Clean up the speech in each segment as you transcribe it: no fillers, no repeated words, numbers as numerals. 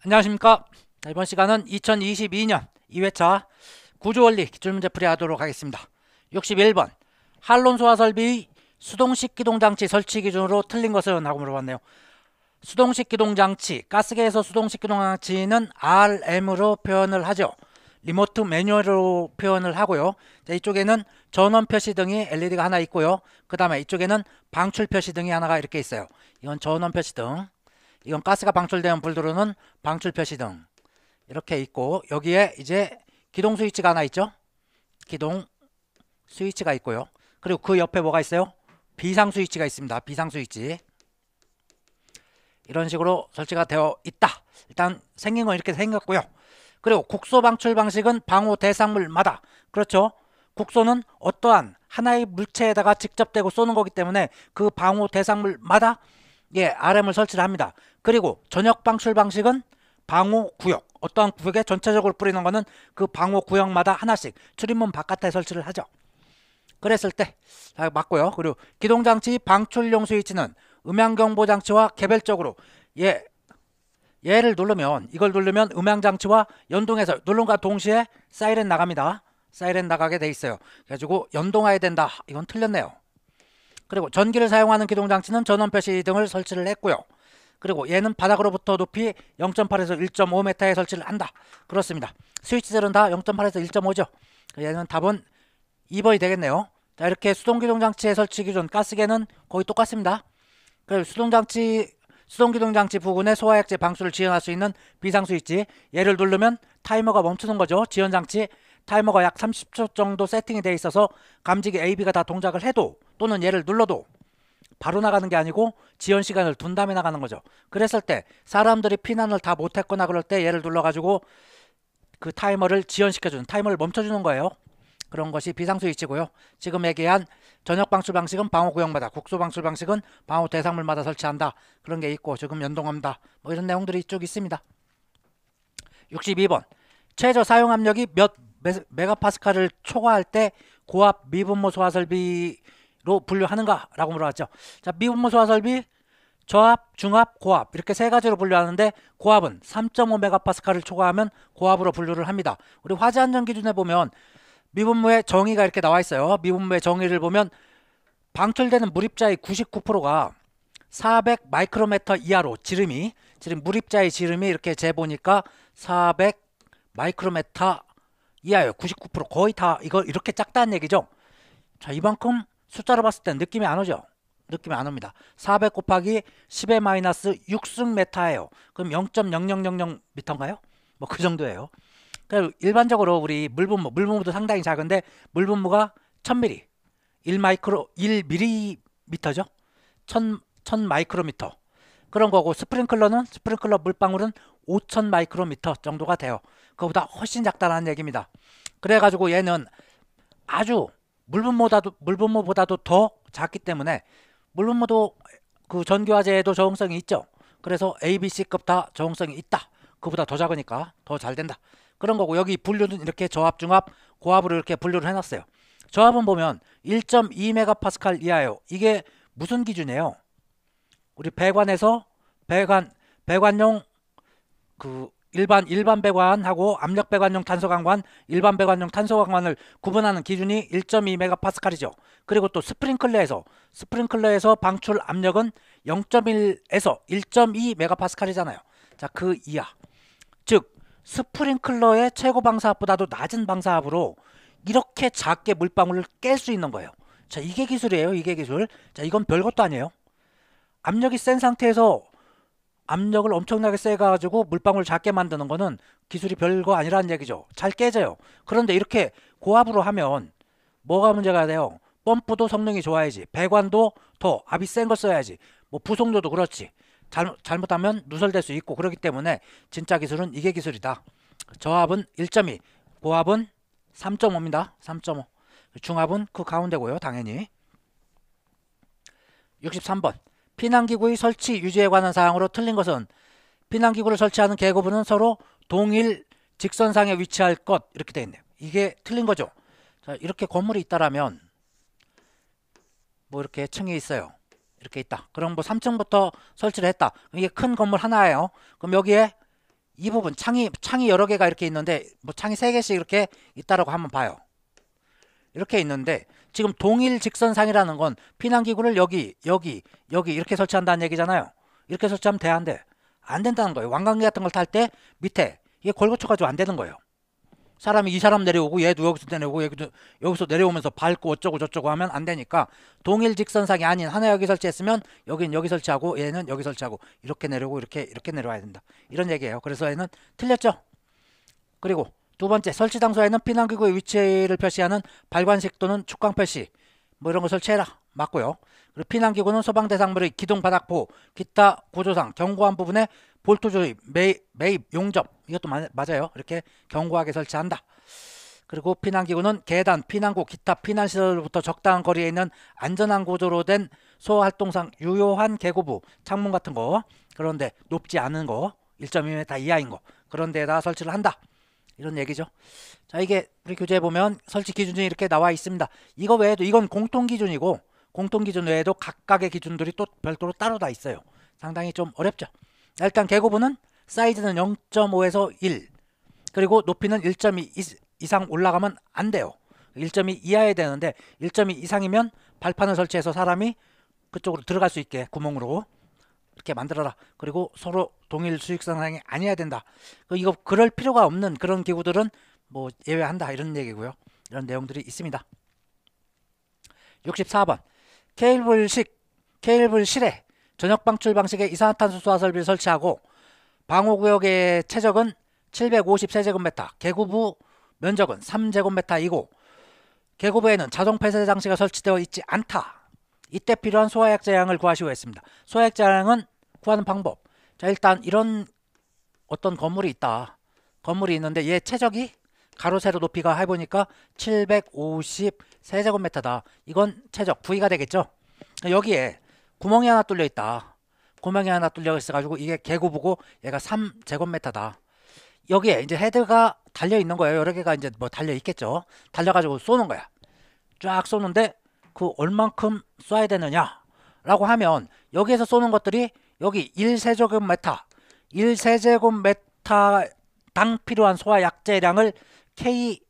안녕하십니까. 자, 이번 시간은 2022년 2회차 구조원리 기출문제 풀이하도록 하겠습니다. 61번 한론소화 설비의 수동식 기동장치 설치 기준으로 틀린 것은? 하고 물어봤네요. 수동식 기동장치, 가스계에서 수동식 기동장치는 RM으로 표현을 하죠. 리모트 매뉴얼로 표현을 하고요. 자, 이쪽에는 전원 표시 등이 LED가 하나 있고요. 그 다음에 이쪽에는 방출 표시 등이 하나가 이렇게 있어요. 이건 전원 표시 등, 이건 가스가 방출되면 불 들어오는 방출 표시 등 이렇게 있고, 여기에 이제 기동 스위치가 하나 있죠. 기동 스위치가 있고요. 그리고 그 옆에 뭐가 있어요? 비상 스위치가 있습니다. 비상 스위치. 이런 식으로 설치가 되어 있다. 일단 생긴 건 이렇게 생겼고요. 그리고 국소 방출 방식은 방호 대상물마다, 그렇죠, 국소는 어떠한 하나의 물체에다가 직접 대고 쏘는 거기 때문에 그 방호 대상물마다 RM을 설치를 합니다. 그리고 전역 방출 방식은 방호 구역, 어떠한 구역에 전체적으로 뿌리는 거는 그 방호 구역마다 하나씩 출입문 바깥에 설치를 하죠. 그랬을 때 맞고요. 그리고 기동장치 방출용 스위치는 음향경보장치와 개별적으로 얘를 누르면, 이걸 누르면 음향장치와 연동해서 누른과 동시에 사이렌 나갑니다. 사이렌 나가게 돼 있어요. 그래가지고 연동해야 된다. 이건 틀렸네요. 그리고 전기를 사용하는 기동장치는 전원 표시 등을 설치를 했고요. 그리고 얘는 바닥으로부터 높이 0.8에서 1.5m에 설치를 한다. 그렇습니다. 스위치들은 다 0.8에서 1.5죠. 얘는 답은 2번이 되겠네요. 자, 이렇게 수동기동장치의 설치 기준, 가스계는 거의 똑같습니다. 그리고 수동기동장치 부근에 소화약제 방출을 지연할 수 있는 비상스위치, 얘를 누르면 타이머가 멈추는 거죠. 지연장치, 타이머가 약 30초 정도 세팅이 되어 있어서 감지기 AB가 다 동작을 해도, 또는 얘를 눌러도 바로 나가는 게 아니고 지연 시간을 둔 다음에 나가는 거죠. 그랬을 때 사람들이 피난을 다 못했거나 그럴 때 얘를 눌러가지고 그 타이머를 지연시켜주는, 타이머를 멈춰주는 거예요. 그런 것이 비상스위치고요. 지금 얘기한 전역 방출 방식은 방호 구역마다, 국소 방출 방식은 방호 대상물마다 설치한다. 그런 게 있고, 지금 연동합니다. 뭐 이런 내용들이 쭉 있습니다. 62번 최저 사용 압력이 몇 메가파스칼을 초과할 때 고압 미분모 소화 설비로 분류하는가? 라고 물어봤죠. 자, 미분모 소화 설비 저압, 중압, 고압 이렇게 세 가지로 분류하는데, 고압은 3.5메가파스칼을 초과하면 고압으로 분류를 합니다. 우리 화재안전 기준에 보면 미분모의 정의가 이렇게 나와 있어요. 미분모의 정의를 보면 방출되는 물입자의 99%가 400 마이크로미터 이하로, 지름 물입자의 지름이 이렇게 재보니까 400 마이크로미터 이하예요. 99%. 거의 다 이거 이렇게 작다는 얘기죠. 자, 이만큼 숫자로 봤을 때 느낌이 안 오죠. 느낌이 안 옵니다. 400 곱하기 10의 마이너스 6승메타예요. 그럼 0.0000m인가요? 뭐 그 정도예요. 일반적으로 우리 물분무도 상당히 작은데, 물분무가 1000ml, 1mm죠. 1000 마이크로미터. 그런 거고, 스프링클러 물방울은 5000 마이크로미터 정도가 돼요. 그거보다 훨씬 작다는 얘기입니다. 그래가지고 얘는 아주 물분무보다도 더 작기 때문에, 물분무도 그 전기화재에도 저항성이 있죠. 그래서 A, B, C급 다 저항성이 있다. 그보다 더 작으니까 더 잘 된다. 그런 거고, 여기 분류는 이렇게 저압, 중압, 고압으로 이렇게 분류를 해놨어요. 저압은 보면 1.2메가파스칼 이하예요. 이게 무슨 기준이에요? 우리 배관용 그 일반 배관하고 압력 배관용 탄소광관, 일반 배관용 탄소광관을 구분하는 기준이 1.2메가파스칼이죠. 그리고 또 스프링클러에서 방출 압력은 0.1에서 1.2메가파스칼이잖아요. 자, 그 이하. 즉 스프링클러의 최고 방사압보다도 낮은 방사압으로 이렇게 작게 물방울을 깰 수 있는 거예요. 자, 이게 기술이에요. 이게 기술. 자, 이건 별것도 아니에요. 압력이 센 상태에서 압력을 엄청나게 세가지고 물방울 작게 만드는 거는 기술이 별거 아니라는 얘기죠. 잘 깨져요. 그런데 이렇게 고압으로 하면 뭐가 문제가 돼요? 펌프도 성능이 좋아야지, 배관도 더 압이 센 거 써야지, 뭐 부속도도 그렇지. 잘못하면 누설될 수 있고, 그렇기 때문에 진짜 기술은 이게 기술이다. 저압은 1.2, 고압은 3.5입니다. 3.5. 중압은 그 가운데고요. 당연히. 63번 피난기구의 설치 유지에 관한 사항으로 틀린 것은? 피난기구를 설치하는 계고부는 서로 동일 직선상에 위치할 것, 이렇게 되어 있네요. 이게 틀린 거죠. 자, 이렇게 건물이 있다라면 뭐 이렇게 층이 있어요. 이렇게 있다. 그럼 뭐 3층부터 설치를 했다. 이게 큰 건물 하나예요. 그럼 여기에 이 부분 창이 여러 개가 이렇게 있는데 뭐 창이 3개씩 이렇게 있다라고 한번 봐요. 이렇게 있는데 지금 동일 직선상이라는 건 피난기구를 여기 이렇게 설치한다는 얘기잖아요. 이렇게 설치하면 돼, 안 돼? 안 된다는 거예요. 왕관계 같은 걸 탈 때 밑에 이게 걸거쳐가지고 안 되는 거예요. 사람이 이 사람 내려오고 얘도 여기서 내려오고 얘도 여기서 내려오면서 밟고 어쩌고 저쩌고 하면 안 되니까 동일 직선상이 아닌 하나 여기 설치했으면 여긴 여기 설치하고 얘는 여기 설치하고 이렇게 내려오고 이렇게 내려와야 된다. 이런 얘기예요. 그래서 얘는 틀렸죠. 그리고 두 번째, 설치 장소에는 피난기구의 위치를 표시하는 발관식 또는 축광 표시 뭐 이런 거 설치해라. 맞고요. 그리고 피난기구는 소방 대상물의 기둥 바닥 보호, 기타 구조상 견고한 부분에 볼트 조립, 매입, 용접 이것도 맞아요. 이렇게 견고하게 설치한다. 그리고 피난기구는 계단, 피난구, 기타 피난시설로부터 적당한 거리에 있는 안전한 구조로 된 소활동상 유효한 계고부, 창문 같은 거, 그런데 높지 않은 거, 1.2m 이하인 거 그런 데에다 설치를 한다. 이런 얘기죠. 자, 이게 우리 교재에 보면 설치 기준이 이렇게 나와 있습니다. 이거 외에도 이건 공통 기준이고 공통 기준 외에도 각각의 기준들이 또 별도로 따로 다 있어요. 상당히 좀 어렵죠. 자, 일단 계고부는 사이즈는 0.5에서 1 그리고 높이는 1.2 이상 올라가면 안 돼요. 1.2 이하에 되는데 1.2 이상이면 발판을 설치해서 사람이 그쪽으로 들어갈 수 있게 구멍으로 이렇게 만들어라. 그리고 서로 동일 수직선상이 아니어야 된다. 이거 그럴 필요가 없는 그런 기구들은 뭐 예외한다 이런 얘기고요. 이런 내용들이 있습니다. 64번 케이블실에 전역 방출 방식의 이산화탄소 수화 설비를 설치하고 방호구역의 최적은 750세제곱미터, 계구부 면적은 3제곱미터이고 계구부에는 자동 폐쇄 장치가 설치되어 있지 않다. 이때 필요한 소화약자량을 구하시오 했습니다. 소화약자량은 구하는 방법. 자, 일단 이런 어떤 건물이 있다. 건물이 있는데 얘 최적이 가로 세로 높이가 해보니까 750세제곱미터다. 이건 최적 V가 되겠죠. 여기에 구멍이 하나 뚫려 있다. 구멍이 하나 뚫려 있어가지고 이게 계구부고 얘가 3제곱미터다. 여기에 이제 헤드가 달려 있는 거예요. 여러 개가 이제 뭐 달려 있겠죠. 달려가지고 쏘는 거야. 쫙 쏘는데 그 얼만큼 쏴야 되느냐 라고 하면 여기에서 쏘는 것들이 여기 1세제곱미터 1세제곱미터당 필요한 소화 약재량을 K1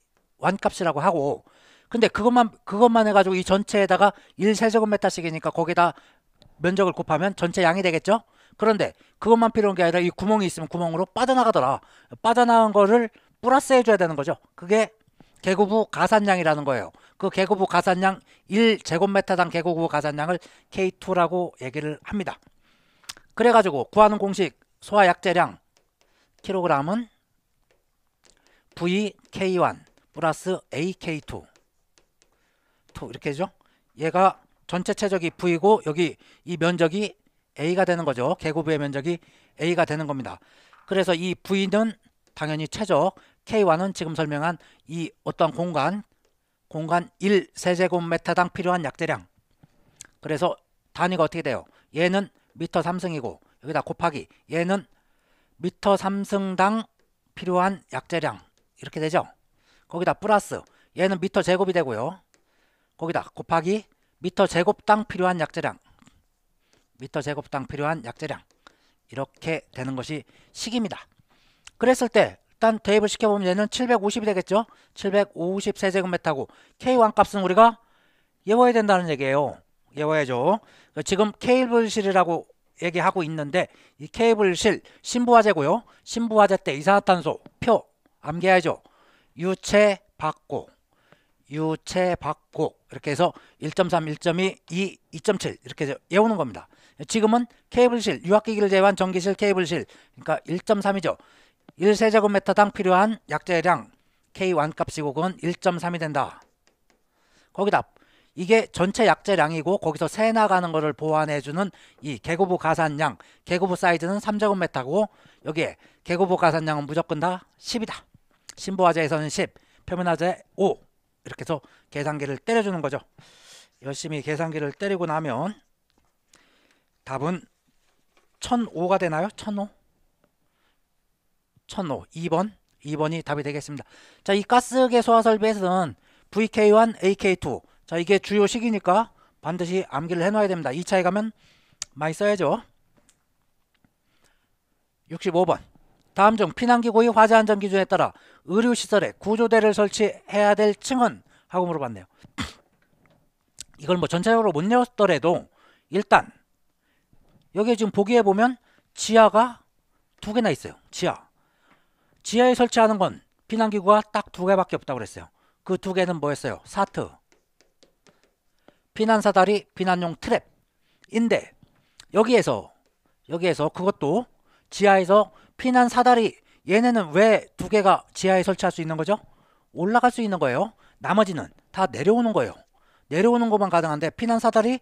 값이라고 하고 근데 그것만 해가지고 이 전체에다가 1세제곱미터씩이니까 거기다 면적을 곱하면 전체 양이 되겠죠. 그런데 그것만 필요한 게 아니라 이 구멍이 있으면 구멍으로 빠져나가더라. 빠져나간 거를 플러스 해줘야 되는 거죠. 그게 계구부 가산량이라는 거예요. 그 계구부 가산량 1제곱미터당 계구부 가산량을 K2라고 얘기를 합니다. 그래가지고 구하는 공식 소화 약재량 킬로그램은 VK1 플러스 AK2 이렇게 되죠. 얘가 전체 최적이 V고 여기 이 면적이 A가 되는 거죠. 계구부의 면적이 A가 되는 겁니다. 그래서 이 V는 당연히 최적, K1은 지금 설명한 이 어떤 공간 1세제곱미터당 필요한 약재량. 그래서 단위가 어떻게 돼요? 얘는 미터 3승이고 여기다 곱하기 얘는 미터 3승당 필요한 약재량 이렇게 되죠. 거기다 플러스 얘는 미터 제곱이 되고요. 거기다 곱하기 미터 제곱당 필요한 약재량 미터 제곱당 필요한 약재량 이렇게 되는 것이 식입니다. 그랬을 때 일단 대입을 시켜보면 얘는 750이 되겠죠. 750세제곱미터고 K1 값은 우리가 외워야 된다는 얘기예요. 외워야죠. 지금 케이블실이라고 얘기하고 있는데 이 케이블실 신부화재고요. 신부화재 때 이산화탄소 표 암기해야죠. 유체 받고 이렇게 해서 1.3, 1.2, 2, 2.7 이렇게 외우는 겁니다. 지금은 케이블실, 유압기기를 제외한 전기실 케이블실 그러니까 1.3이죠. 1세제곱미터당 필요한 약재량 K1 값이고 그건 1.3이 된다. 거기다 이게 전체 약재량이고 거기서 새 나가는 거를 보완해주는 이 계구부 가산량 계구부 사이즈는 3제곱미터고 여기에 계구부 가산량은 무조건 다 10이다. 신부화재에서는 10, 표면화재 5 이렇게 해서 계산기를 때려주는 거죠. 열심히 계산기를 때리고 나면 답은 1005가 되나요? 1005? 2번이 답이 되겠습니다. 자, 이 가스계 소화 설비에서는 VK1, AK2 자, 이게 주요 식이니까 반드시 암기를 해놔야 됩니다. 2차에 가면 많이 써야죠. 65번 다음 중 피난기구의 화재안전 기준에 따라 의료시설에 구조대를 설치해야 될 층은? 하고 물어봤네요. 이걸 뭐 전체적으로 못 내었더라도 일단 여기에 지금 보기에 보면 지하가 2개나 있어요. 지하에 설치하는 건 피난기구가 딱 2개밖에 없다고 그랬어요. 그 2개는 뭐였어요? 사트, 피난사다리, 피난용 트랩인데 여기에서 그것도 지하에서 피난사다리, 얘네는 왜 2개가 지하에 설치할 수 있는 거죠? 올라갈 수 있는 거예요. 나머지는 다 내려오는 거예요. 내려오는 것만 가능한데 피난사다리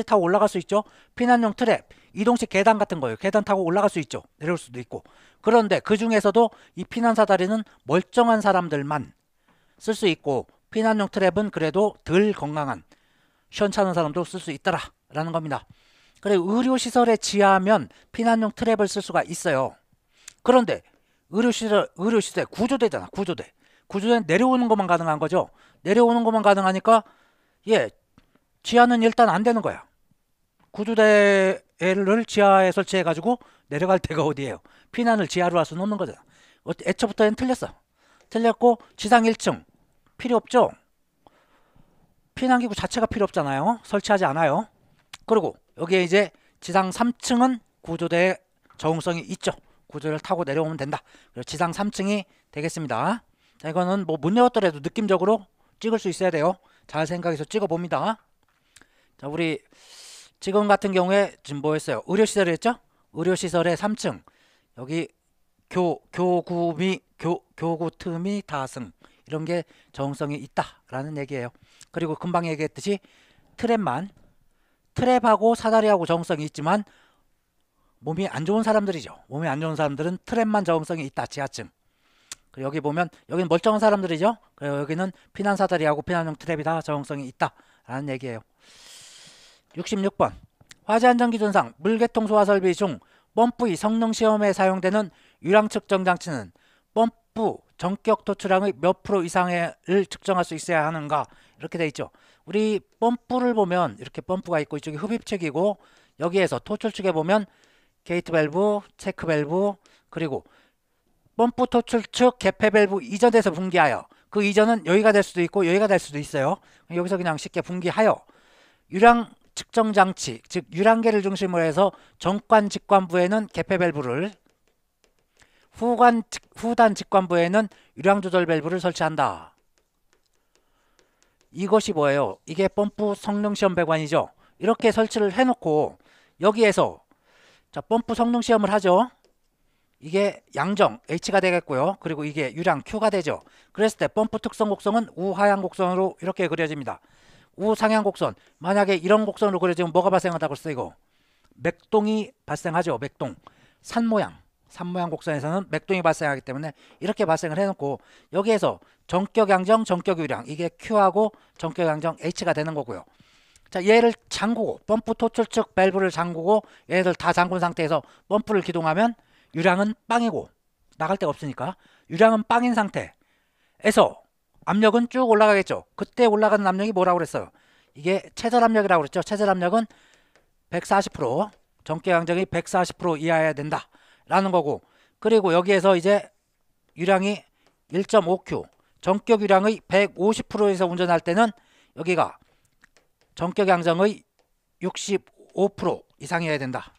타고 올라갈 수 있죠. 피난용 트랩, 이동식 계단 같은 거예요. 계단 타고 올라갈 수 있죠. 내려올 수도 있고. 그런데 그 중에서도 이 피난사다리는 멀쩡한 사람들만 쓸 수 있고 피난용 트랩은 그래도 덜 건강한 시원찮은 사람도 쓸 수 있더라 라는 겁니다. 그래, 의료시설에 지하면 피난용 트랩을 쓸 수가 있어요. 그런데 의료시설 구조대잖아. 구조대는 내려오는 것만 가능한 거죠. 내려오는 것만 가능하니까 지하는 일단 안 되는 거야. 구조대를 지하에 설치해 가지고 내려갈 데가 어디예요? 피난을 지하로 할 수는 없는 거잖아. 애초부터는 틀렸고 지상 1층 필요 없죠. 피난기구 자체가 필요 없잖아요. 설치하지 않아요. 그리고 여기에 이제 지상 3층은 구조대의 적응성이 있죠. 구조를 타고 내려오면 된다. 그래서 지상 3층이 되겠습니다. 자, 이거는 뭐 못 외웠더라도 느낌적으로 찍을 수 있어야 돼요. 잘 생각해서 찍어 봅니다. 자, 우리 지금 같은 경우에 지금 뭐 했어요? 의료시설이었죠? 의료시설의 3층 여기 교구 틈이 다승 이런 게 적응성이 있다라는 얘기예요. 그리고 금방 얘기했듯이 트랩하고 사다리하고 적응성이 있지만 몸이 안 좋은 사람들이죠. 몸이 안 좋은 사람들은 트랩만 적응성이 있다. 지하층. 그리고 여기 보면 여기는 멀쩡한 사람들이죠. 그리고 여기는 피난사다리하고 피난용 트랩이 다 적응성이 있다라는 얘기예요. 66번 화재안전기준상 물개통 소화설비 중 펌프의 성능시험에 사용되는 유량 측정 장치는 펌프 전격 토출량의 몇 프로 이상을 측정할 수 있어야 하는가, 이렇게 돼 있죠. 우리 펌프를 보면 이렇게 펌프가 있고 이쪽이 흡입축이고 여기에서 토출축에 보면 게이트 밸브, 체크 밸브, 그리고 펌프 토출축 개폐 밸브 이전에서 분기하여, 그 이전은 여기가 될 수도 있고 여기가 될 수도 있어요. 여기서 그냥 쉽게 분기하여 유량 측정 장치, 즉 유량계를 중심으로 해서 전관 직관부에는 개폐 밸브를, 후단 직관부에는 유량 조절 밸브를 설치한다. 이것이 뭐예요? 이게 펌프 성능 시험 배관이죠. 이렇게 설치를 해놓고 여기에서 자, 펌프 성능 시험을 하죠. 이게 양정 H가 되겠고요. 그리고 이게 유량 Q가 되죠. 그랬을 때 펌프 특성 곡선은 우하향 곡선으로 이렇게 그려집니다. 우상향 곡선, 만약에 이런 곡선으로 그려지면 뭐가 발생한다고 했어? 이거 맥동이 발생하죠. 맥동. 산 모양 곡선에서는 맥동이 발생하기 때문에 이렇게 발생을 해놓고 여기에서 전격 양정, 전격 유량, 이게 Q하고 전격 양정 H가 되는 거고요. 자, 얘를 잠그고 펌프 토출축 밸브를 잠그고 얘들 다 잠근 상태에서 펌프를 기동하면 유량은 빵이고 나갈 데가 없으니까 유량은 빵인 상태에서 압력은 쭉 올라가겠죠. 그때 올라가는 압력이 뭐라고 그랬어요? 이게 최저 압력이라고 그랬죠. 최저 압력은 140%, 전격 양정이 140% 이하여야 된다 라는 거고, 그리고 여기에서 이제 유량이 1.5Q, 전격 유량의 150%에서 운전할 때는 여기가 전격 양정의 65% 이상이어야 된다.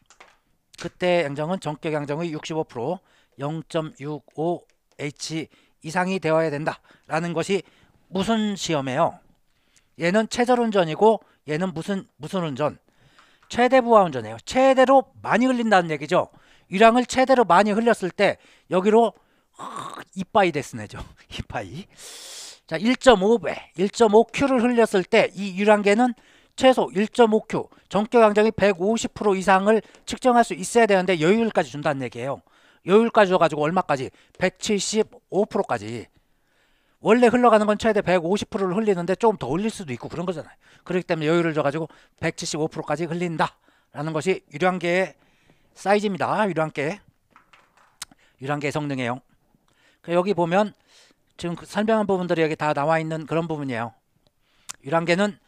그때 양정은 전격 양정의 65%, 0.65H 이상이 되어야 된다 라는 것이 무슨 시험이에요? 얘는 최저 운전이고 얘는 무슨 운전? 최대 부하 운전이에요. 최대로 많이 흘린다는 얘기죠. 유량을 최대로 많이 흘렸을 때 여기로 이빠이 데스네죠. 이빠이. 자, 1.5배, 1.5Q를 흘렸을 때 이 유량계는 최소 1.5Q, 전격 양정이 150% 이상을 측정할 수 있어야 되는데 여유율까지 준다는 얘기예요. 여유율까지 줘가지고 얼마까지? 175%까지. 원래 흘러가는 건 최대 150%를 흘리는데 조금 더 흘릴 수도 있고 그런 거잖아요. 그렇기 때문에 여유를 줘가지고 175%까지 흘린다 라는 것이 유량계의 사이즈입니다. 유량계의 성능이에요. 여기 보면 지금 설명한 부분들이 여기 다 나와 있는 그런 부분이에요. 유량계는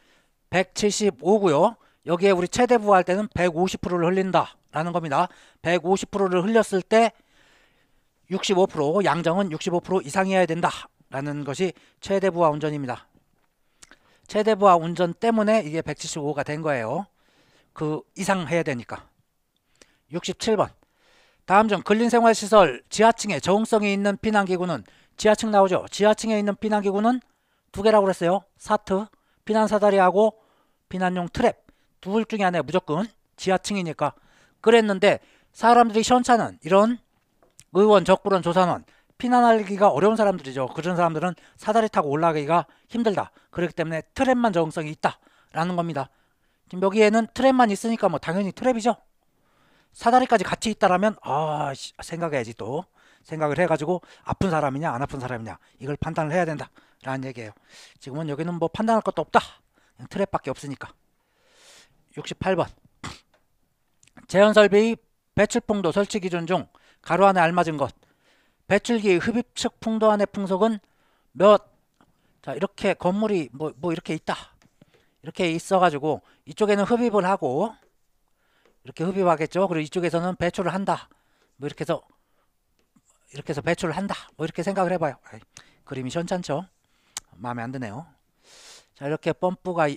175고요. 여기에 우리 최대 부하할 때는 150%를 흘린다 라는 겁니다. 150%를 흘렸을 때 65% 양정은 65% 이상이어야 된다 라는 것이 최대 부하 운전입니다. 최대 부하 운전 때문에 이게 175가 된 거예요. 그 이상 해야 되니까. 67번 다음 중 근린생활시설 지하층에 적응성이 있는避難기구는 지하층 나오죠. 지하층에 있는避難기구는 두 개라고 그랬어요. 사트,避難사다리하고避難용 트랩. 둘 중에 하나에 무조건 지하층이니까 그랬는데 사람들이 시원찮은 이런 의원, 적부론, 조산원 피난하기가 어려운 사람들이죠. 그런 사람들은 사다리 타고 올라가기가 힘들다. 그렇기 때문에 트랩만 적응성이 있다라는 겁니다. 지금 여기에는 트랩만 있으니까 뭐 당연히 트랩이죠. 사다리까지 같이 있다라면 생각해야지 또 생각을 해가지고 아픈 사람이냐 안 아픈 사람이냐 이걸 판단을 해야 된다라는 얘기예요. 지금은 여기는 뭐 판단할 것도 없다. 그냥 트랩밖에 없으니까. 68번 제헌설비 배출풍도 설치 기준 중 가로 안에 알맞은 것. 배출기 흡입측 풍도 안의 풍속은 자 이렇게 건물이 뭐 이렇게 있다. 이렇게 있어가지고 이쪽에는 흡입을 하고 이렇게 흡입하겠죠. 그리고 이쪽에서는 배출을 한다. 뭐 이렇게 해서 배출을 한다. 뭐 이렇게 생각을 해봐요. 그림이 시원찮죠? 마음에 안 드네요. 자 이렇게 펌프가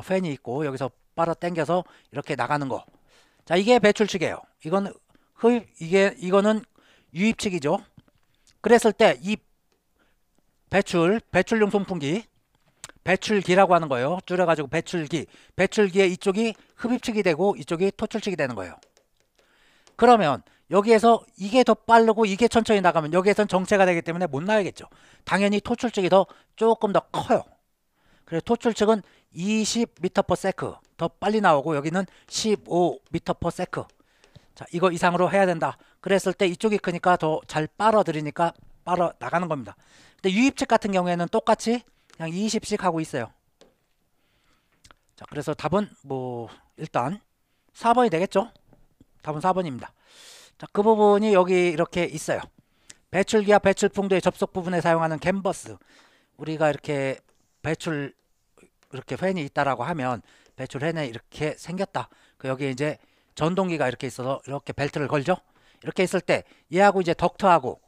팬이 있고 여기서 빨아 당겨서 이렇게 나가는 거. 자 이게 배출측이에요. 이건 이거는 유입측이죠. 그랬을 때 이 배출용 송풍기 배출기라고 하는 거예요. 줄여가지고 배출기의 이쪽이 흡입측이 되고 이쪽이 토출측이 되는 거예요. 그러면 여기에서 이게 더 빠르고 이게 천천히 나가면 여기에선 정체가 되기 때문에 못 나가겠죠. 당연히 토출측이 조금 더 커요. 그래서 토출측은 20m/s 더 빨리 나오고 여기는 15m/s. 자, 이거 이상으로 해야 된다. 그랬을 때 이쪽이 크니까 더 잘 빨아들이니까 빨아 나가는 겁니다. 근데 유입측 같은 경우에는 똑같이 그냥 20씩 하고 있어요. 자, 그래서 답은 뭐 일단 4번이 되겠죠? 답은 4번입니다. 자, 그 부분이 여기 이렇게 있어요. 배출기와 배출풍도의 접속 부분에 사용하는 캔버스. 우리가 이렇게 이렇게 팬이 있다라고 하면 배출팬에 이렇게 생겼다. 그 여기 이제 전동기가 이렇게 있어서 이렇게 벨트를 걸죠. 이렇게 있을 때 얘하고 이제 덕트하고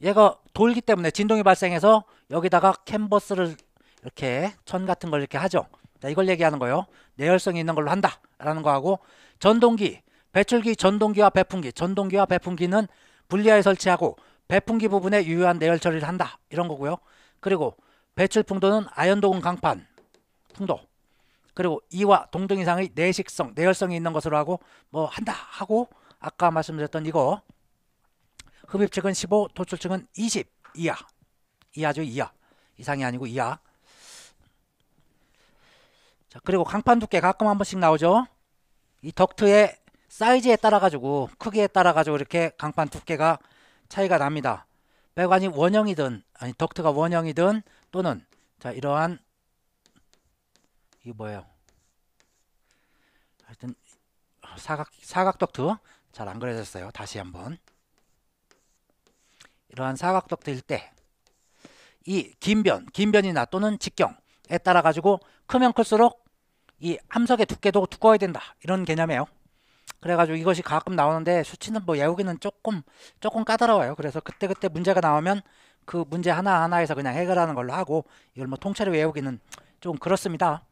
얘가 돌기 때문에 진동이 발생해서 여기다가 캔버스를 이렇게 천 같은 걸 이렇게 하죠. 자, 이걸 얘기하는 거예요. 내열성이 있는 걸로 한다 라는 거하고 전동기, 배출기, 전동기와 배풍기는 분리하여 설치하고 배풍기 부분에 유효한 내열 처리를 한다 이런 거고요. 그리고 배출풍도는 아연도금 강판 풍도, 그리고 이와 동등 이상의 내식성, 내열성이 있는 것으로 하고 뭐 한다 하고 아까 말씀드렸던 이거 흡입측은 15, 토출측은 20 이하. 이하죠, 이하. 이상이 아니고 이하. 자, 그리고 강판 두께 가끔 한 번씩 나오죠. 이 덕트의 사이즈에 따라 가지고 크기에 따라 가지고 이렇게 강판 두께가 차이가 납니다. 배관이 원형이든 아니 덕트가 원형이든 또는 자 이러한 이게 뭐예요? 하여튼 사각 덕트 잘 안 그려졌어요. 다시 한번. 이러한 사각 덕트일 때 이 긴변이나 또는 직경에 따라 가지고 크면 클수록 이 함석의 두께도 두꺼워야 된다. 이런 개념이에요. 그래가지고 이것이 가끔 나오는데 수치는 뭐 외우기는 조금 까다로워요. 그래서 그때 문제가 나오면 그 문제 하나하나에서 그냥 해결하는 걸로 하고 이걸 뭐 통째로 외우기는 좀 그렇습니다.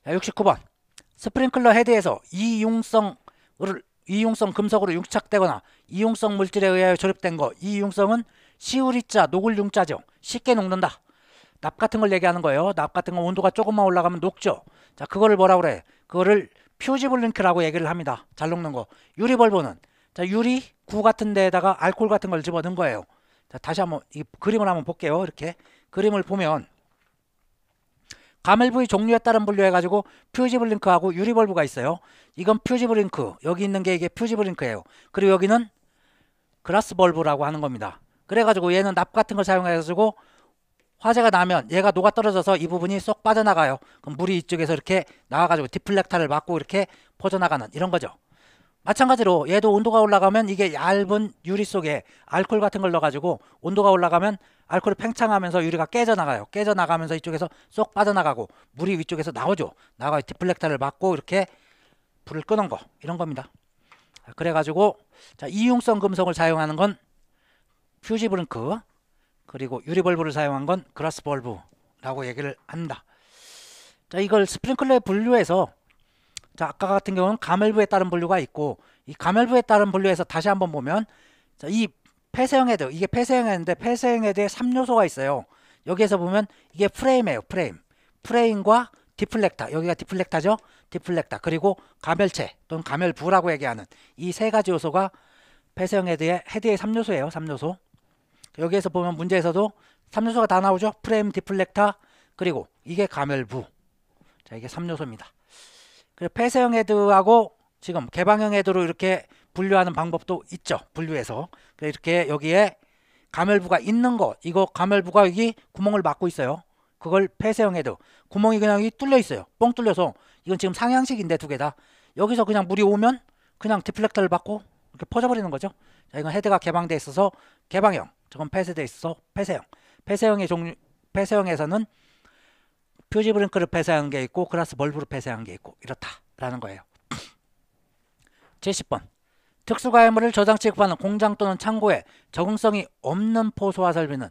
69번 스프링클러 헤드에서 이융성 금속으로 융착되거나 이융성 물질에 의하여 조립된 거. 이융성은 시우리자, 녹을융자죠. 쉽게 녹는다. 납 같은 걸 얘기하는 거예요. 납 같은 건 온도가 조금만 올라가면 녹죠. 자, 그거를 뭐라 그래? 그거를 퓨지블링크라고 얘기를 합니다. 잘 녹는 거. 유리벌브는 자, 유리 구 같은 데에다가 알코올 같은 걸 집어넣은 거예요. 자, 다시 한번 이 그림을 한번 볼게요. 이렇게 그림을 보면 가멜 부위 종류에 따른 분류해가지고 퓨지블링크하고 유리벌브가 있어요. 이건 퓨지블링크, 여기 있는 게 이게 퓨지블링크예요. 그리고 여기는 그라스 벌브라고 하는 겁니다. 그래가지고 얘는 납 같은 걸 사용해가지고 화재가 나면 얘가 녹아 떨어져서 이 부분이 쏙 빠져나가요. 그럼 물이 이쪽에서 이렇게 나와가지고 디플렉터를 막고 이렇게 퍼져나가는 이런 거죠. 마찬가지로 얘도 온도가 올라가면 이게 얇은 유리 속에 알코올 같은 걸 넣어가지고 온도가 올라가면 알코올이 팽창하면서 유리가 깨져나가요. 깨져나가면서 이쪽에서 쏙 빠져나가고 물이 위쪽에서 나오죠. 나가요. 디플렉터를 막고 이렇게 불을 끄는 거 이런 겁니다. 그래가지고 자, 이융성 금속을 사용하는 건 퓨지 브링크, 그리고 유리 벌브를 사용한 건 그라스 벌브라고 얘기를 합니다. 자, 이걸 스프링클러에 분류해서, 자, 아까 같은 경우는 가멸부에 따른 분류가 있고, 이 가멸부에 따른 분류에서 다시 한번 보면, 자, 이 폐쇄형 헤드, 이게 폐쇄형 헤드인데 폐쇄형 헤드에 3요소가 있어요. 여기에서 보면 이게 프레임이에요. 프레임과 디플렉터, 여기가 디플렉터죠. 디플렉터, 그리고 가멸체 또는 가멸부라고 얘기하는 이 세 가지 요소가 폐쇄형 헤드의 3요소예요. 3요소. 여기에서 보면 문제에서도 3요소가 다 나오죠. 프레임, 디플렉터, 그리고 이게 가멸부. 자, 이게 3요소입니다. 그리고 폐쇄형 헤드하고 지금 개방형 헤드로 이렇게 분류하는 방법도 있죠. 분류해서. 이렇게 여기에 가멸부가 있는 거, 이거 가멸부가 여기 구멍을 막고 있어요. 그걸 폐쇄형 헤드. 구멍이 그냥 여기 뚫려 있어요. 뻥 뚫려서. 이건 지금 상향식인데 두 개 다. 여기서 그냥 물이 오면 그냥 디플렉터를 받고 이렇게 퍼져버리는 거죠. 자, 이건 헤드가 개방돼 있어서 개방형. 저건 폐쇄돼 있어서 폐쇄형. 폐쇄형의 종류, 폐쇄형에서는 퓨지 브링크를 폐쇄한 게 있고 그라스 벌브를 폐쇄한 게 있고 이렇다라는 거예요. 70번. 특수가열물을 저장 취급하는 공장 또는 창고에 적응성이 없는 포소화 설비는,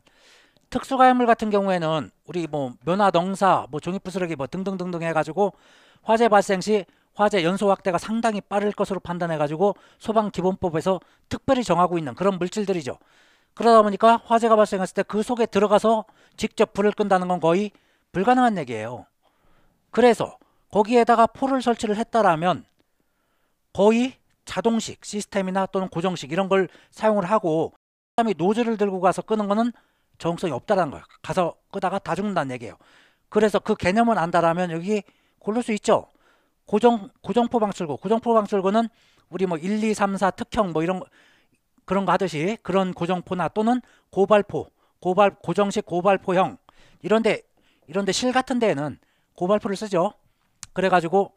특수가열물 같은 경우에는 우리 뭐 면화, 농사, 뭐 종이부스러기 뭐 등등등등 해가지고 화재 발생 시 화재 연소 확대가 상당히 빠를 것으로 판단해가지고 소방기본법에서 특별히 정하고 있는 그런 물질들이죠. 그러다 보니까 화재가 발생했을 때 그 속에 들어가서 직접 불을 끈다는 건 거의 불가능한 얘기예요. 그래서 거기에다가 포를 설치를 했다라면 거의 자동식 시스템이나 또는 고정식 이런 걸 사용을 하고, 사람이 노즐을 들고 가서 끄는 거는 적응성이 없다라는 거예요. 가서 끄다가 다 죽는다는 얘기예요. 그래서 그 개념을 안다라면 여기 고를 수 있죠. 고정포 방출구. 고정포 방출구는 우리 뭐 1, 2, 3, 4 특형 뭐 이런 그런 거 하듯이 그런 고정포나 또는 고정식 고발포형 이런데 실 같은 데에는 고발포를 쓰죠. 그래가지고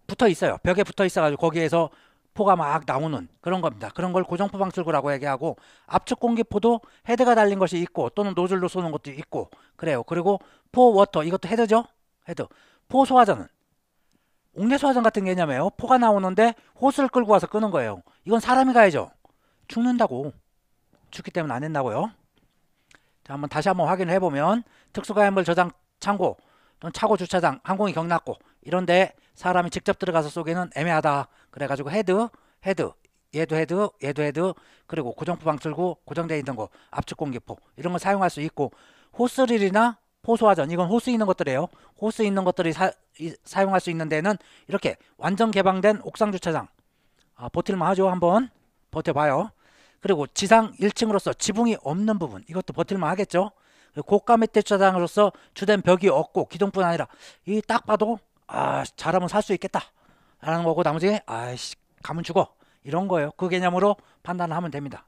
붙어 있어요. 벽에 붙어 있어가지고 거기에서 포가 막 나오는 그런 겁니다. 그런 걸 고정포 방출구라고 얘기하고, 압축 공기포도 헤드가 달린 것이 있고 또는 노즐로 쏘는 것도 있고 그래요. 그리고 포 워터, 이것도 헤드죠. 헤드. 포 소화전은 옥내 소화전 같은 개념이에요. 포가 나오는데 호스를 끌고 와서 끄는 거예요. 이건 사람이 가야죠. 죽는다고. 죽기 때문에 안 된다고요. 자, 다시 한번 확인을 해보면 특수가열물 저장 창고 또는 차고 주차장, 항공기 경납고 이런데 사람이 직접 들어가서 쏘기는 애매하다. 그래가지고 헤드, 얘도 헤드, 그리고 고정포 방출구, 고정되어 있는 거, 압축 공기포 이런 걸 사용할 수 있고, 호스릴이나 포소화전, 이건 호스 있는 것들이에요. 호스 있는 것들이 사용할 수 있는 데는 이렇게 완전 개방된 옥상 주차장, 버틸만 하죠. 한번 버텨봐요. 그리고 지상 1층으로서 지붕이 없는 부분, 이것도 버틸만 하겠죠. 고가 밑에 주차장으로서 주된 벽이 없고 기둥뿐 아니라 이 딱 봐도 잘하면 살 수 있겠다 라는 거고, 나머지 아이씨 가면 죽어 이런 거예요. 그 개념으로 판단을 하면 됩니다.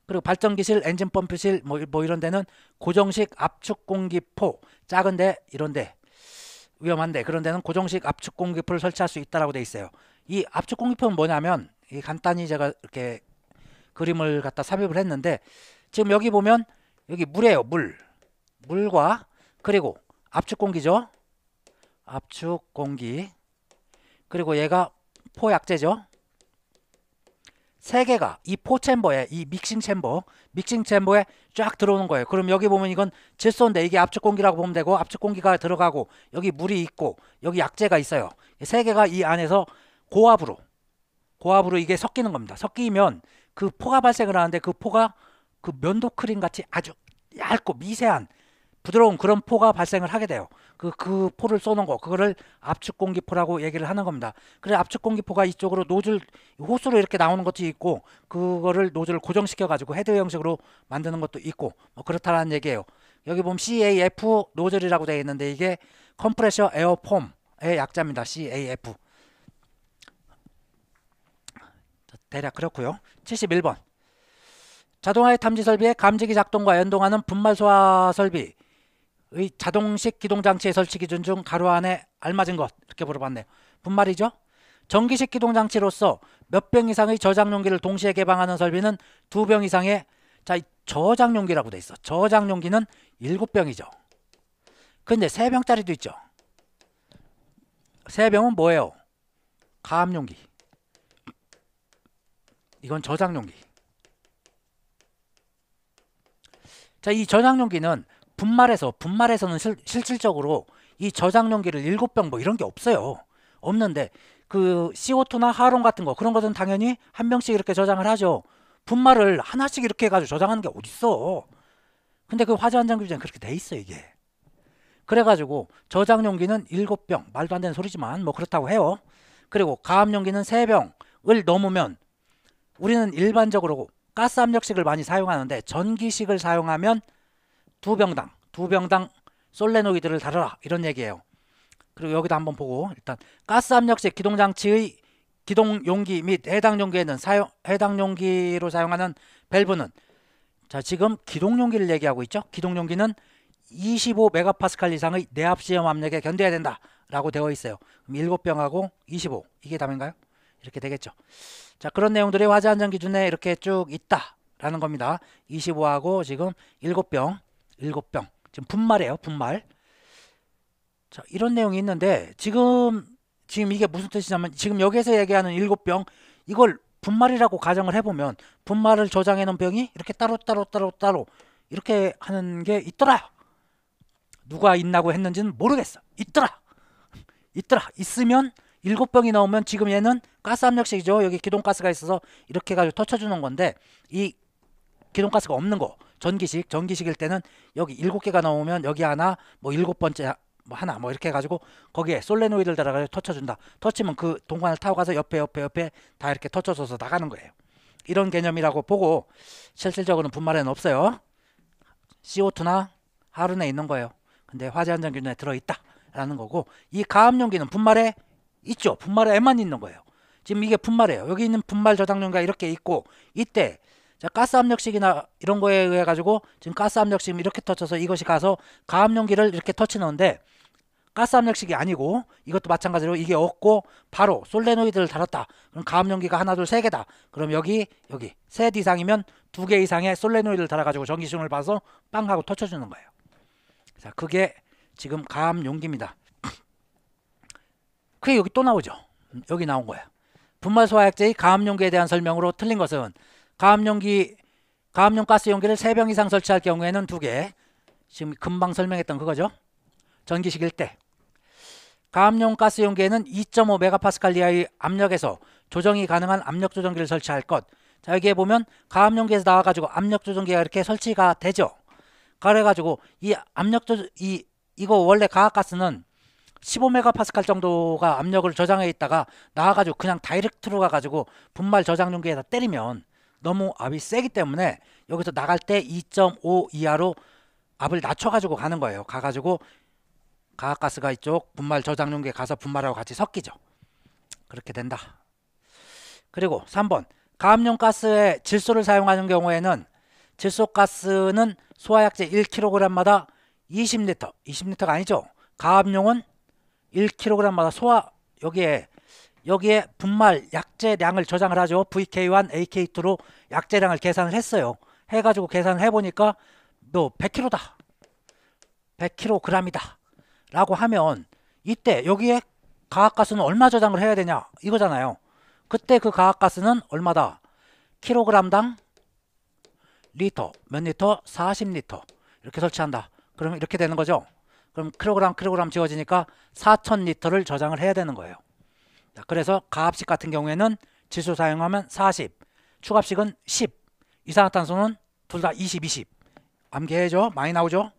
그리고 발전기실, 엔진 펌프실 뭐 이런 데는 고정식 압축 공기포, 작은데 이런데 위험한데 그런 데는 고정식 압축 공기포를 설치할 수 있다라고 돼 있어요. 이 압축 공기포는 뭐냐면, 이 간단히 제가 이렇게 그림을 갖다 삽입을 했는데, 지금 여기 보면 여기 물이에요. 물과 그리고 압축 공기죠. 압축 공기, 그리고 얘가 포약제죠. 세 개가 이 포챔버에, 이 믹싱 챔버에 쫙 들어오는 거예요. 그럼 여기 보면 이건 질소인데 이게 압축 공기라고 보면 되고, 압축 공기가 들어가고 여기 물이 있고 여기 약재가 있어요. 세 개가 이 안에서 고압으로 이게 섞이는 겁니다. 섞이면 그 포가 발생을 하는데 그 포가 그 면도 크림 같이 아주 얇고 미세한 부드러운 그런 포가 발생을 하게 돼요. 그 포를 쏘는 거, 그거를 압축 공기포라고 얘기를 하는 겁니다. 그래, 압축 공기포가 이쪽으로 노즐, 호스로 이렇게 나오는 것도 있고, 그거를 노즐을 고정시켜 가지고 헤드 형식으로 만드는 것도 있고, 뭐 그렇다라는 얘기예요. 여기 보면 CAF 노즐이라고 되어 있는데 이게 컴프레셔 에어 폼의 약자입니다. CAF. 대략 그렇고요. 71번. 자동화의 탐지 설비의 감지기 작동과 연동하는 분말 소화 설비의 자동식 기동장치의 설치 기준 중 가로 안에 알맞은 것, 이렇게 물어봤네요. 분말이죠. 전기식 기동장치로서 몇 병 이상의 저장용기를 동시에 개방하는 설비는 2병 이상의, 자, 저장용기라고 돼 있어. 저장용기는 7병이죠. 근데 3병짜리도 있죠. 3병은 뭐예요? 가압용기. 이건 저장용기. 자, 이 저장용기는 분말에서는 실질적으로 이 저장용기를 7병 뭐 이런 게 없어요. 없는데 그 CO2나 하론 같은 거 그런 것은 당연히 한 병씩 이렇게 저장을 하죠. 분말을 하나씩 이렇게 해가지고 저장하는 게 어딨어. 근데 그 화재안전규정에 그렇게 돼 있어 이게. 그래가지고 저장용기는 7병, 말도 안 되는 소리지만 뭐 그렇다고 해요. 그리고 가압용기는 3병을 넘으면 우리는 일반적으로 가스 압력식을 많이 사용하는데 전기식을 사용하면 2병당 솔레노이드를 달아라 이런 얘기예요. 그리고 여기도 한번 보고 일단 가스 압력식 기동장치의 기동용기 및 해당 용기로 사용하는 밸브는 자 지금 기동용기를 얘기하고 있죠. 기동용기는 25메가파스칼 이상의 내압 시험 압력에 견뎌야 된다 라고 되어 있어요. 그럼 7병하고 25 이게 답인가요? 이렇게 되겠죠. 자 그런 내용들이 화재안전기준에 이렇게 쭉 있다라는 겁니다. 25하고 지금 7병 지금 분말이에요. 분말. 자 이런 내용이 있는데 지금 이게 무슨 뜻이냐면 지금 여기에서 얘기하는 7병 이걸 분말이라고 가정을 해보면 분말을 저장해 놓은 병이 이렇게 따로 이렇게 하는 게 있더라. 누가 있나고 했는지는 모르겠어. 있으면 7병이 나오면 지금 얘는 가스 압력식이죠. 여기 기동가스가 있어서 이렇게 해가지고 터쳐주는 건데 이 기동가스가 없는 거 전기식일 때는 여기 7개가 나오면 여기 하나 뭐 7번째 뭐 하나 뭐 이렇게 해가지고 거기에 솔레노이드를 달아가지고 터쳐준다. 터치면 그 동관을 타고 가서 옆에 다 이렇게 터쳐줘서 나가는 거예요. 이런 개념이라고 보고 실질적으로는 분말에는 없어요. CO2나 하룬에 있는 거예요. 근데 화재안전기준에 들어있다라는 거고 이 가압용기는 분말에 있죠. 분말에만 있는 거예요. 지금 이게 분말이에요. 여기 있는 분말 저장용기가 이렇게 있고 이때 자, 가스 압력식이나 이런 거에 의해 가지고 지금 가스 압력식 이렇게 터쳐서 이것이 가서 가압용기를 이렇게 터치는데 가스 압력식이 아니고 이것도 마찬가지로 이게 없고 바로 솔레노이드를 달았다. 그럼 가압용기가 하나 둘 세 개다. 그럼 여기 셋 이상이면 2개 이상의 솔레노이드를 달아가지고 전기시험을 봐서 빵 하고 터쳐주는 거예요. 자 그게 지금 가압용기입니다. 그게 여기 또 나오죠. 여기 나온 거야. 분말 소화약제의 가압용기에 대한 설명으로 틀린 것은 가압용 가스 용기를 3병 이상 설치할 경우에는 2개. 지금 금방 설명했던 그거죠. 전기식일 때. 가압용 가스 용기에는 2.5메가파스칼 이하의 압력에서 조정이 가능한 압력 조정기를 설치할 것. 자 여기에 보면 가압용기에서 나와가지고 압력 조정기가 이렇게 설치가 되죠. 그래가지고 이 압력 조정 이거 원래 가압가스는 15메가파스칼 정도가 압력을 저장해 있다가 나와가지고 그냥 다이렉트로 가가지고 분말 저장용기에다 때리면 너무 압이 세기 때문에 여기서 나갈 때 2.5 이하로 압을 낮춰가지고 가는 거예요. 가가지고 가압가스가 이쪽 분말 저장용기에 가서 분말하고 같이 섞이죠. 그렇게 된다. 그리고 3번 가압용 가스의 질소를 사용하는 경우에는 질소가스는 소화약제 1kg마다 20리터 20리터가 아니죠. 가압용은 1kg마다 여기에 분말 약제량을 저장을 하죠. VK1, AK2로 약제량을 계산을 했어요. 해가지고 계산을 해보니까 너 100kg다. 100kg이다. 라고 하면 이때 여기에 가압가스는 얼마 저장을 해야 되냐 이거잖아요. 그때 그 가압가스는 얼마다? 킬로그램당 리터, 몇 리터? 40리터. 이렇게 설치한다. 그러면 이렇게 되는 거죠. 그럼 킬로그램 지워지니까 4000리터를 저장을 해야 되는 거예요. 자, 그래서 가압식 같은 경우에는 질소 사용하면 40, 축압식은 10, 이산화탄소는 둘 다 20. 암기해줘. 많이 나오죠.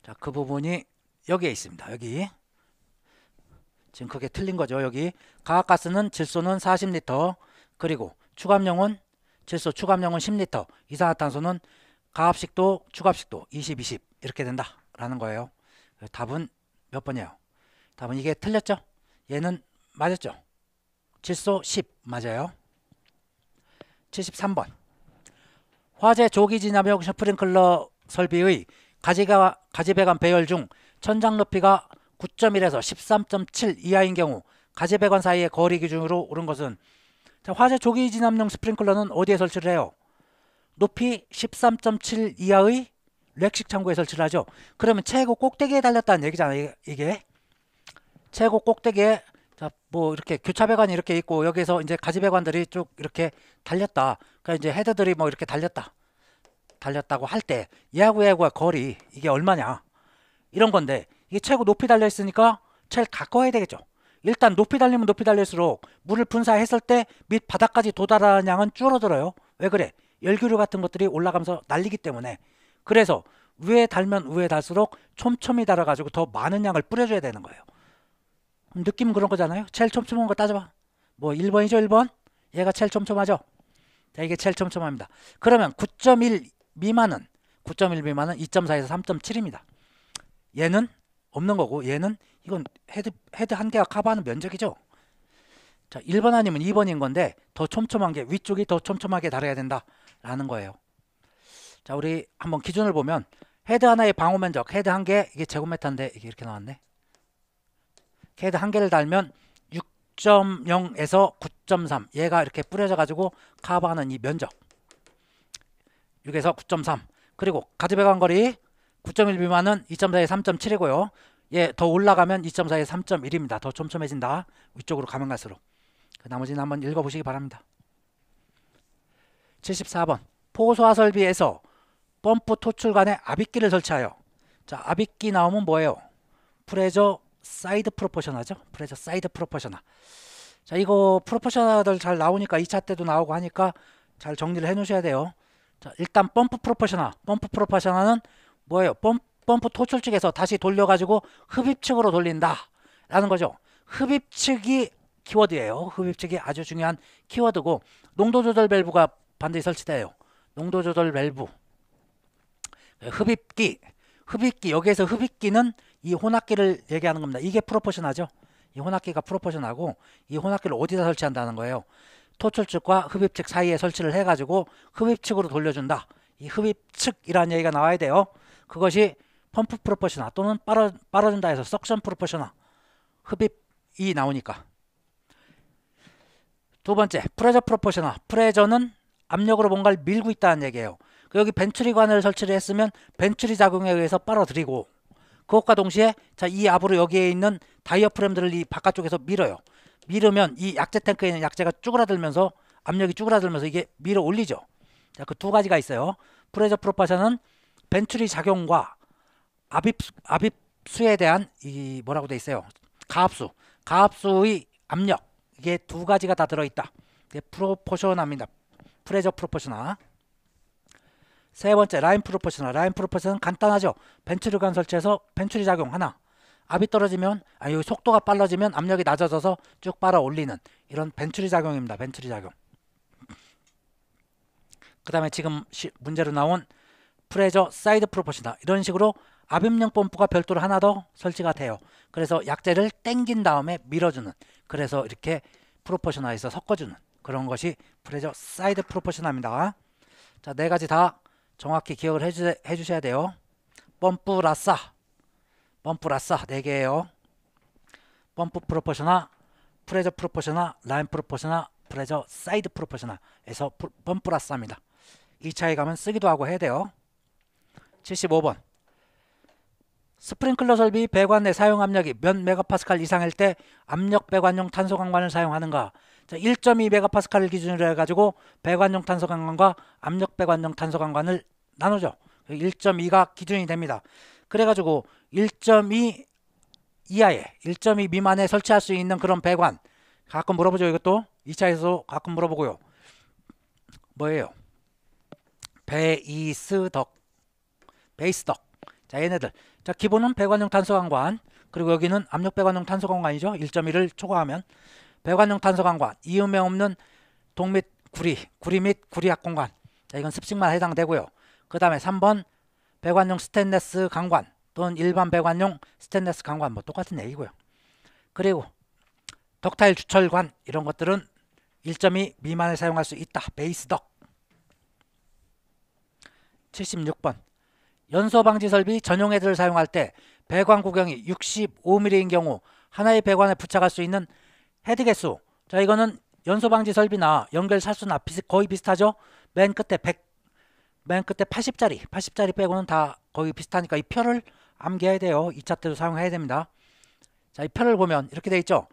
자, 그 부분이 여기에 있습니다. 여기 지금 그게 틀린 거죠. 여기 가압가스는 질소는 40리터 그리고 질소 축압용은 10리터, 이산화탄소는 가압식도 축압식도 20 이렇게 된다라는 거예요. 답은 몇 번이에요? 답은 이게 틀렸죠? 얘는 맞았죠? 질소 10 맞아요. 73번 화재 조기 진압용 스프링클러 설비의 가지배관 배열 중 천장 높이가 9.1에서 13.7 이하인 경우 가지배관 사이의 거리 기준으로 옳은 것은 자, 화재 조기 진압용 스프링클러는 어디에 설치를 해요? 높이 13.7 이하의 렉식 창고에 설치를 하죠. 그러면 최고 꼭대기에 달렸다는 얘기잖아요. 이게 최고 꼭대기에 자, 뭐 이렇게 교차 배관이 이렇게 있고 여기서 이제 가지 배관들이 쭉 이렇게 달렸다. 그러니까 이제 헤드들이 뭐 이렇게 달렸다고 할 때 얘하고 거리 이게 얼마냐 이런 건데 이게 최고 높이 달려 있으니까 제일 가까워야 되겠죠. 일단 높이 달리면 높이 달릴수록 물을 분사했을 때 밑 바닥까지 도달하는 양은 줄어들어요. 왜 그래? 열기류 같은 것들이 올라가면서 날리기 때문에. 그래서 위에 달면 위에 달수록 촘촘히 달아가지고 더 많은 양을 뿌려줘야 되는 거예요. 느낌은 그런 거잖아요. 제일 촘촘한 거 따져봐. 뭐 1번이죠 1번? 얘가 제일 촘촘하죠. 자, 이게 제일 촘촘합니다. 그러면 9.1 미만은 2.4에서 3.7입니다. 얘는 없는 거고 얘는 이건 헤드 한 개가 커버하는 면적이죠. 자, 1번 아니면 2번인 건데 더 촘촘한 게 위쪽이 더 촘촘하게 달아야 된다라는 거예요. 자, 우리 한번 기준을 보면 헤드 하나의 방호 면적 헤드 한 개 이게 제곱미터인데 이게 이렇게 나왔네. 헤드 한 개를 달면 6.0에서 9.3 얘가 이렇게 뿌려져 가지고 커버하는 이 면적 6에서 9.3 그리고 가지 배관 거리 9.1 미만은 2.4에 3.7이고요. 얘 더 올라가면 2.4에 3.1입니다. 더 촘촘해진다. 위쪽으로 가면 갈수록. 그 나머지는 한번 읽어보시기 바랍니다. 74번 포소화 설비에서 펌프 토출관에 압입기를 설치하여 자 압입기 나오면 뭐예요? 프레저 사이드 프로포셔널죠. 프레저 사이드 프로포셔널. 자 이거 프로포셔널들 잘 나오니까 2차 때도 나오고 하니까 잘 정리를 해 놓으셔야 돼요. 자 일단 펌프 프로포셔널은 뭐예요? 펌프 토출 측에서 다시 돌려가지고 흡입 측으로 돌린다 라는 거죠. 흡입 측이 키워드예요. 흡입 측이 아주 중요한 키워드고 농도 조절 밸브가 반드시 설치돼요. 농도 조절 밸브 흡입기 여기에서 흡입기는 이 혼합기를 얘기하는 겁니다. 이게 프로포셔널하죠. 이 혼합기가 프로포셔널하고 이 혼합기를 어디다 설치한다는 거예요. 토출측과 흡입측 사이에 설치를 해가지고 흡입측으로 돌려준다. 이 흡입측이라는 얘기가 나와야 돼요. 그것이 펌프 프로포셔널 또는 빨아준다 해서 석션 프로포셔널 흡입이 나오니까. 두 번째 프레저 프로포셔널. 프레저는 압력으로 뭔가를 밀고 있다는 얘기예요. 여기 벤츄리관을 설치를 했으면 벤츄리 작용에 의해서 빨아들이고 그것과 동시에 자, 이 압으로 여기에 있는 다이어프램들을 이 바깥쪽에서 밀어요. 밀으면 이 약재 탱크에 있는 약재가 쭈그라들면서 압력이 쭈그라들면서 이게 밀어 올리죠. 자, 그 두 가지가 있어요. 프레저 프로포셔널은 벤츄리 작용과 압입수에 대한 이 뭐라고 돼 있어요. 가압수의 압력 이게 두 가지가 다 들어있다. 이게 프로포셔널입니다. 프레저 프로포셔널. 세 번째 라인 프로포셔널. 라인 프로포셔널은 간단하죠. 벤츄리관 설치해서 벤츄리 작용 하나. 압이 떨어지면 여기 속도가 빨라지면 압력이 낮아져서 쭉 빨아 올리는 이런 벤츄리 작용입니다. 벤츄리 작용. 그 다음에 지금 문제로 나온 프레저 사이드 프로포셔널. 이런 식으로 압입용 펌프가 별도로 하나 더 설치가 돼요. 그래서 약재를 땡긴 다음에 밀어주는 그래서 이렇게 프로포셔널에서 섞어주는 그런 것이 프레저 사이드 프로포셔널입니다. 자, 네 가지 다 정확히 기억을 해주셔야 돼요. 펌프 라싸 4개예요. 펌프 프로포셔널, 프레저 프로포셔널, 라인 프로포셔널, 프레저 사이드 프로포셔널에서 펌프 라싸입니다. 2차에 가면 쓰기도 하고 해야 돼요. 75번 스프링클러 설비 배관 내 사용 압력이 몇 메가파스칼 이상일 때 압력 배관용 탄소 강관을 사용하는가. 1.2 메가파스칼을 기준으로 해가지고 배관용 탄소 강관과 압력 배관용 탄소 강관을 나누죠. 1.2가 기준이 됩니다. 그래가지고 1.2 이하에 1.2 미만에 설치할 수 있는 그런 배관 가끔 물어보죠. 이것도 2차에서 가끔 물어보고요. 뭐예요? 베이스덕. 자, 얘네들. 자, 기본은 배관용 탄소강관. 그리고 여기는 압력 배관용 탄소강관이죠. 1.1을 초과하면. 배관용 탄소강관. 이음에 없는 동 및 구리 및 구리약 공간. 자, 이건 습식만 해당되고요. 그 다음에 3번 배관용 스테인레스 강관 또는 일반 배관용 스테인레스 강관 뭐 똑같은 얘기고요. 그리고 덕타일 주철관 이런 것들은 1.2 미만을 사용할 수 있다. 베이스덕. 76번 연소 방지 설비 전용 헤드를 사용할 때 배관 구경이 65mm인 경우 하나의 배관에 부착할 수 있는 헤드 개수. 자, 이거는 연소 방지 설비나 연결 살수나 거의 비슷하죠. 맨 끝에 80짜리 빼고는 다 거의 비슷하니까 이 표를 암기해야 돼요. 2차 때도 사용해야 됩니다. 자, 이 표를 보면 이렇게 돼 있죠.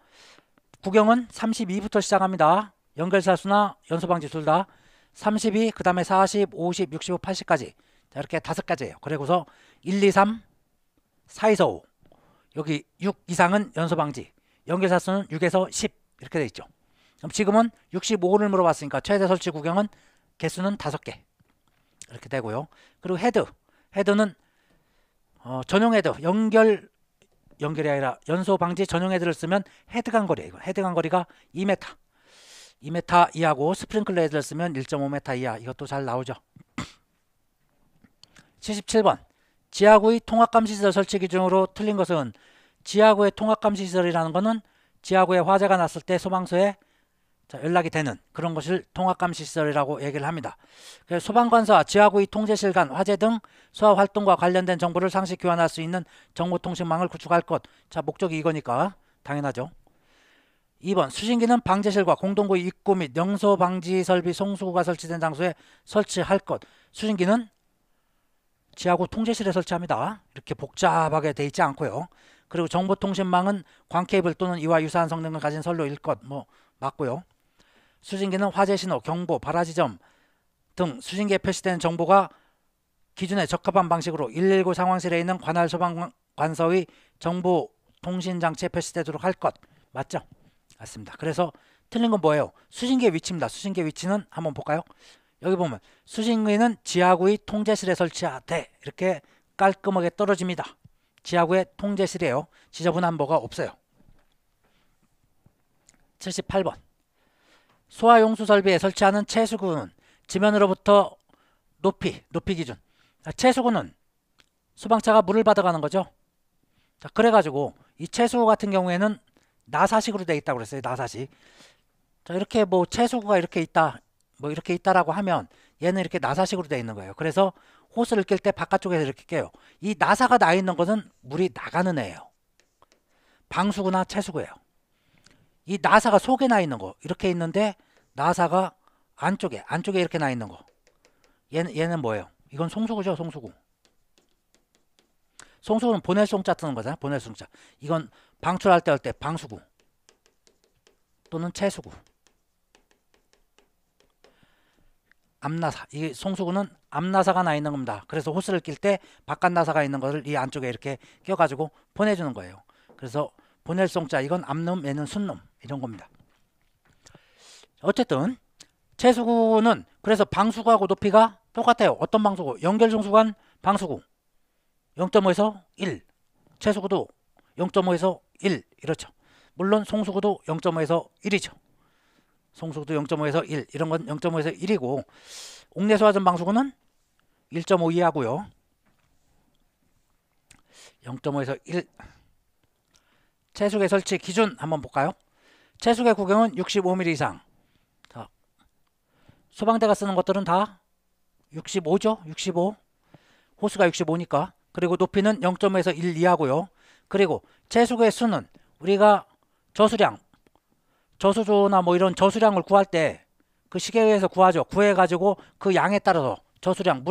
구경은 32부터 시작합니다. 연결사수나 연소방지 둘 다 32, 그 다음에 40, 50, 65, 80까지. 자, 이렇게 5가지예요. 그리고서 1, 2, 3, 4에서 5. 여기 6 이상은 연소방지. 연결사수는 6에서 10 이렇게 돼 있죠. 그럼 지금은 65를 물어봤으니까 최대 설치 구경은 개수는 5개 이렇게 되고요. 그리고 헤드는 전용 헤드, 연결이 아니라 연소 방지 전용 헤드를 쓰면 헤드 간거리예요. 헤드 간거리가 2m, 2m 이하고 스프링클러 헤드를 쓰면 1.5m 이하. 이것도 잘 나오죠. 77번 지하구의 통합감시시설 설치 기준으로 틀린 것은, 지하구의 통합감시시설이라는 것은 지하구에 화재가 났을 때 소방서에 연락이 되는 그런 것을 통합감시시설이라고 얘기를 합니다. 그래서 소방관서와 지하구의 통제실 간 화재 등 소화 활동과 관련된 정보를 상시 교환할 수 있는 정보통신망을 구축할 것. 자, 목적이 이거니까 당연하죠. 2번 수신기는 방제실과 공동구 입구 및 영소 방지 설비 송수구가 설치된 장소에 설치할 것. 수신기는 지하구 통제실에 설치합니다. 이렇게 복잡하게 돼 있지 않고요. 그리고 정보통신망은 광케이블 또는 이와 유사한 성능을 가진 선로일 것. 맞고요. 수신기는 화재신호, 경보, 발화지점 등 수신기에 표시되는 정보가 기준에 적합한 방식으로 119 상황실에 있는 관할 소방관서의 정보통신장치에 표시되도록 할 것. 맞죠? 맞습니다. 그래서 틀린 건 뭐예요? 수신기의 위치입니다. 수신기의 위치는 한번 볼까요? 여기 보면 수신기는 지하구의 통제실에 설치하되 이렇게 깔끔하게 떨어집니다. 지하구의 통제실이에요. 지저분한 뭐가 없어요. 78번 소화용수 설비에 설치하는 채수구는 지면으로부터 높이 기준. 채수구는 소방차가 물을 받아가는 거죠. 자, 그래가지고 이 채수구 같은 경우에는 나사식으로 되어 있다고 그랬어요. 나사식. 자, 이렇게 채수구가 이렇게 있다, 이렇게 있다라고 하면 얘는 이렇게 나사식으로 되어 있는 거예요. 그래서 호스를 낄 때 바깥쪽에서 이렇게 껴요. 이 나사가 나 있는 것은 물이 나가는 애예요. 방수구나 채수구예요. 이 나사가 속에 나 있는 거 이렇게 있는데 나사가 안쪽에 이렇게 나 있는 거, 얘는 뭐예요? 이건 송수구죠. 송수구는 보낼 송자 뜨는 거잖아요. 보낼 송자. 이건 방출할 때 할 때 방수구 또는 채수구. 앞나사, 이 송수구는 앞나사가 나 있는 겁니다. 그래서 호스를 낄 때 바깥 나사가 있는 것을 이 안쪽에 이렇게 껴가지고 보내주는 거예요. 그래서 보낼 송자, 이건 앞놈, 얘는 순놈, 이런 겁니다. 어쨌든 채수구는 그래서 방수구하고 높이가 똑같아요. 어떤 방수구? 연결종수관 방수구 0.5에서 1, 채수구도 0.5에서 1 이렇죠. 물론 송수구도 0.5에서 1이죠. 송수구도 0.5에서 1, 이런 건 0.5에서 1이고 옥내소화전 방수구는 1.5 이하고요. 0.5에서 1. 채수계 설치 기준 한번 볼까요? 채수계 구경은 65mm 이상. 자, 소방대가 쓰는 것들은 다 65죠. 65. 호수가 65니까. 그리고 높이는 0.5에서 1 이하고요. 그리고 채수계 수는 우리가 저수조나 이런 저수량을 구할 때 그 시계에 의해서 구하죠. 구해가지고 그 양에 따라서 저수량,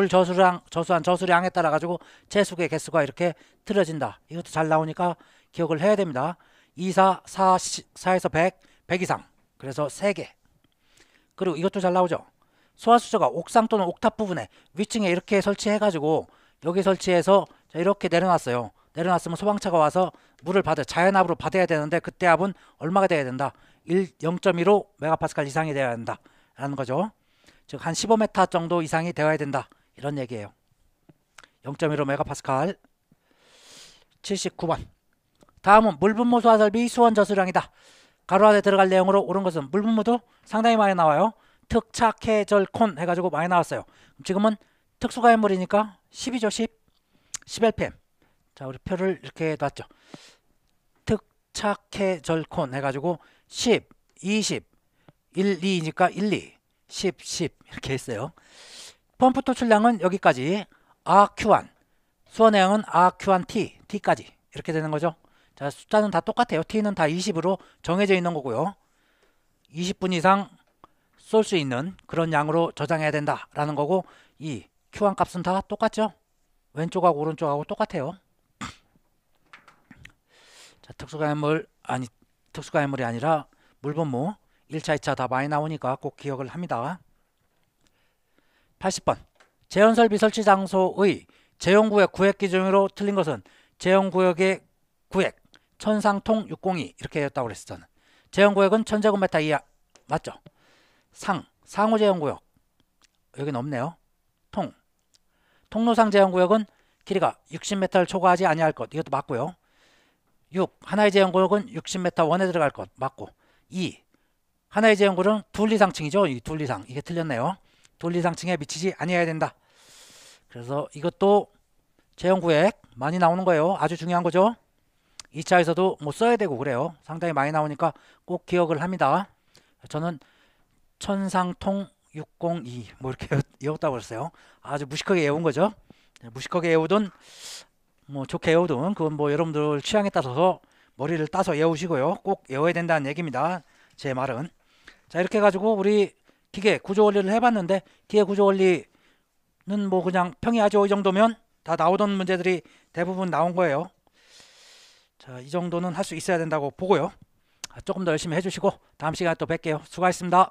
저수한 저수량에 따라 가지고 채수계 개수가 이렇게 틀어진다. 이것도 잘 나오니까 기억을 해야 됩니다. 2, 4에서 100 이상. 그래서 3개. 그리고 이것도 잘 나오죠. 소화수조가 옥상 또는 옥탑 부분에 위층에 이렇게 설치해가지고 여기 설치해서 이렇게 내려놨어요. 내려놨으면 소방차가 와서 물을 자연압으로 받아야 되는데 그때 압은 얼마가 돼야 된다? 0.15 메가파스칼 이상이 돼야 된다 라는 거죠. 즉 한 15m 정도 이상이 되어야 된다, 이런 얘기예요. 0.15 메가파스칼. 79번 다음은 물분무 소화 설비 수원 저수량이다. 가로 안에 들어갈 내용으로 옳은 것은, 물분무도 상당히 많이 나와요. 특착해절콘 해가지고 많이 나왔어요. 지금은 특수가연물이니까 10이죠. 10LPM. 자, 우리 표를 이렇게 놨죠. 특착해절콘 해가지고 10, 20, 1, 2니까 1, 2, 10 이렇게 했어요. 펌프 토출량은 여기까지. RQ1 수원해양은 RQ1T, T까지 이렇게 되는 거죠. 자, 숫자는 다 똑같아요. T는 다 20으로 정해져 있는 거고요. 20분 이상 쏠 수 있는 그런 양으로 저장해야 된다라는 거고, 이 Q1 값은 다 똑같죠. 왼쪽하고 오른쪽하고 똑같아요. 자, 특수가연물이 아니라 물분무 1차, 2차 다 많이 나오니까 꼭 기억을 합니다. 80번. 재건설비 설치 장소의 재용구역 구획 기준으로 틀린 것은 재용구역의 구획 천상통 602 이렇게 했다고 그랬어. 저는 재용구역은 1000제곱미터 이하 맞죠? 상호 재용구역 여긴 없네요. 통로상 재용구역은 길이가 60m를 초과하지 아니할 것 이것도 맞고요. 6. 하나의 재용구역은 60m 원에 들어갈 것 맞고 2. 하나의 재용구역은 둘리상층이죠. 이 둘리상 이게 틀렸네요. 둘리상층에 미치지 아니해야 된다. 그래서 이것도 재용구역 많이 나오는 거예요. 아주 중요한 거죠. 2차에서도 뭐 써야 되고 그래요. 상당히 많이 나오니까 꼭 기억을 합니다. 저는 천상통 602 뭐 이렇게 외웠다고 그랬어요. 아주 무식하게 외운 거죠. 무식하게 외우든 뭐 좋게 외우든 그건 뭐 여러분들 취향에 따라서 머리를 따서 외우시고요. 꼭 외워야 된다는 얘기입니다. 제 말은. 자, 이렇게 해가지고 우리 기계 구조 원리를 해봤는데 기계 구조 원리는 뭐 그냥 평이하죠. 이 정도면 다 나오던 문제들이 대부분 나온 거예요. 자, 이 정도는 할 수 있어야 된다고 보고요. 조금 더 열심히 해주시고 다음 시간에 또 뵐게요. 수고하셨습니다.